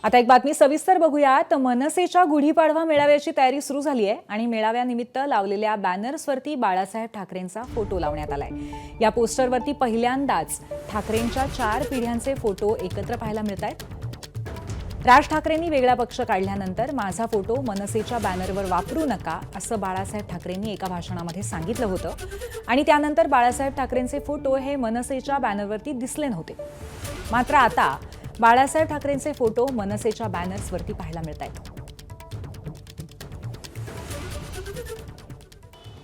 आता एक बातमी सविस्तर बघूयात। मनसेच्या गुढीपाडवा मेळाव्याची तयारी सुरू झाली आहे आणि मेळाव्यानिमित्त लावलेल्या बॅनर्सवरती बाळासाहेब ठाकरेंचा फोटो लावण्यात आलाय। या पोस्टरवरती पहिल्यांदाच ठाकरेंच्या 4 पिढ्यांचे फोटो एकत्र पाहायला मिळतात। राज ठाकरेंनी वेगळा पक्ष काढल्यानंतर माझा फोटो मनसेच्या बॅनरवर वापरू नका असं बाळासाहेब ठाकरेंनी एका भाषणामध्ये सांगितलं होतं आणि त्यानंतर बाळासाहेब ठाकरेंचे फोटो हे मनसेच्या बॅनरवरती दिसले नव्हते। मात्र आता बाळासाहेब ठाकरेंचे फोटो मनसेच्या बॅनर्सवरती पाहायला मिळतात।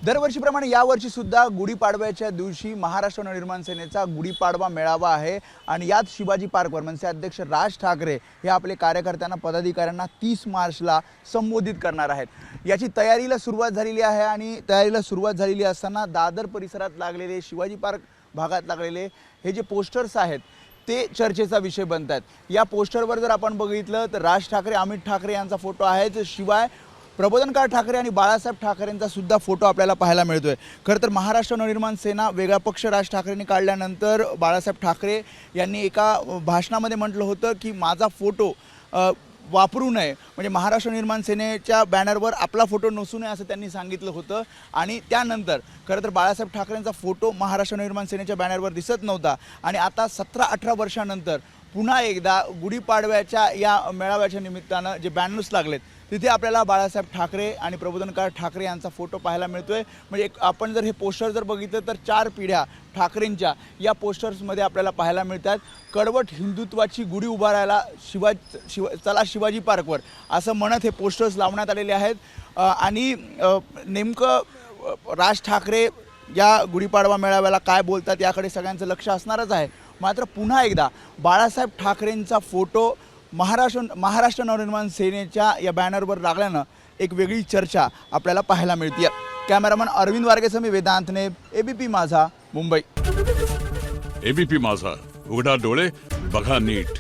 दरवर्षीप्रमाणे यावर्षी सुद्धा गुढीपाडव्याच्या दिवशी महाराष्ट्र नवनिर्माण सेनेचा गुढीपाडवा मेळावा आहे आणि यात शिवाजी पार्कवर मनसे अध्यक्ष राज ठाकरे हे आपले कार्यकर्त्यांना पदाधिकाऱ्यांना 30 मार्चला संबोधित करणार आहेत। याची तयारीला सुरुवात झालेली आहे आणि तयारीला सुरुवात झालेली असताना दादर परिसरात लागलेले शिवाजी पार्क भागात लागलेले हे जे पोस्टर्स आहेत ते चर्चेचा विषय बनतात। या पोस्टरवर जर आपण बघितलं तर राज ठाकरे, अमित ठाकरे यांचा फोटो आहेच, शिवाय प्रबोधनकार ठाकरे आणि बाळासाहेब ठाकरेंचा सुद्धा फोटो आपल्याला पाहायला मिळतोय। खरं तर महाराष्ट्र नवनिर्माण सेना वेगळा पक्ष राज ठाकरेंनी काढल्यानंतर बाळासाहेब ठाकरे यांनी एका भाषणामध्ये म्हटलं होतं की माझा फोटो वापरू नये, म्हणजे महाराष्ट्र निर्माण सेनेच्या बॅनरवर आपला फोटो नसू नये असं त्यांनी सांगितलं होतं। आणि त्यानंतर खरं तर बाळासाहेब ठाकरेंचा फोटो महाराष्ट्र निर्माण सेनेच्या बॅनरवर दिसत नव्हता आणि आता 17-18 वर्षानंतर पुन्हा एकदा गुढीपाडव्याच्या या मेळाव्याच्या निमित्तानं जे बॅनर्स लागलेत तिथे आपल्याला बाळासाहेब ठाकरे आणि प्रबोधनकार ठाकरे यांचा फोटो पाहायला मिळतोय। म्हणजे आपण जर हे पोस्टर जर बघितलं तर 4 पिढ्या ठाकरेंच्या या पोस्टर्समध्ये आपल्याला पाहायला मिळतात। कडवट हिंदुत्वाची गुढी उभारायला चला शिवाजी पार्कवर असं म्हणत हे पोस्टर्स लावण्यात आलेले आहेत। आणि नेमकं राज ठाकरे या गुढीपाडवा मेळाव्याला काय बोलतात याकडे सगळ्यांचं लक्ष असणारच आहे। मात्र पुन्हा एकदा बाळासाहेब ठाकरेंचा फोटो महाराष्ट्र नवनिर्माण सेनेच्या या बॅनरवर लागल्यानं एक वेगळी चर्चा आपल्याला पाहायला मिळते। कॅमेरामन अरविंद वारगेसह मी वेदांतने, एबीपी माझा, मुंबई। एबीपी माझा, उघडा डोळे बघा नीट।